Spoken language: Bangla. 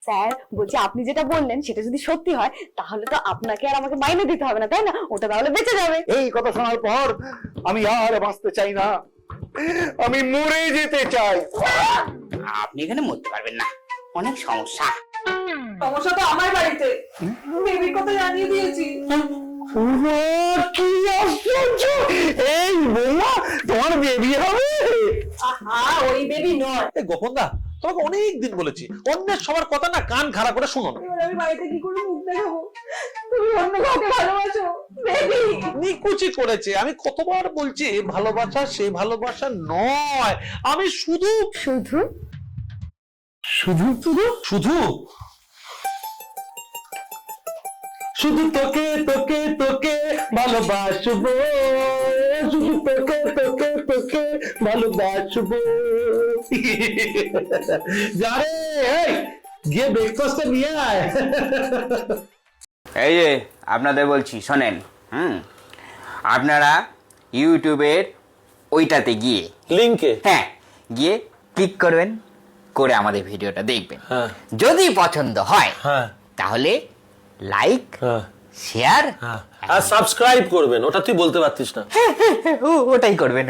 স্যার বলছি, আপনি যেটা বললেন সেটা যদি সত্যি হয় তাহলে তো আপনাকে আর আমাকে মাইনে দিতে হবে না, তাই না? ওটা তাহলে বেঁচে যাবে। এই কথা শোনার পর আমি আর বাঁচতে চাই না, আমি মরে যেতে চাই। আপনি এখানে মরতে পারবেন না, অনেক সমস্যা। সমস্যা তো আমার বাড়িতে, বেবির কথা জানিয়ে দিয়েছি। কি আশ্চর্য! এই বৌমা, তোমার বেবি হবে? আহা, ওই বেবি নয়। এই গোপনদা, তোমাকে অনেক দিন বলেছি অন্যের সবার কথা না কান খাড়া করে শুনো না। এবার আমি বাড়িতে কি করে মুখ দেখাবো? তুমি অন্য কাউকে ভালোবাসো বেবি। নিকুচি করেছে, আমি কতবার বলছি ভালোবাসা সে ভালোবাসা নয়, আমি শুধু শুধু শুধু শুধু শুধু শুধু তোকে তোকে তোকে ভালোবাসবো, শুধু তোকে তোকে তোকে ভালোবাসবো। যারে এই গিয়ে ব্রেকফাস্টটা নিয়ে আয়। এই যে আপনাদের বলছি শোনেন, আপনারা ইউটিউবের ওইটাতে গিয়ে লিংকে হ্যাঁ গিয়ে ক্লিক করবেন, করে আমাদের ভিডিওটা দেখবেন। হ্যাঁ। যদি পছন্দ হয় হ্যাঁ তাহলে লাইক হ্যাঁ শেয়ার হ্যাঁ আর সাবস্ক্রাইব করবেন, ওটা তুই বলতে পারতিস না। ওটাই করবেন।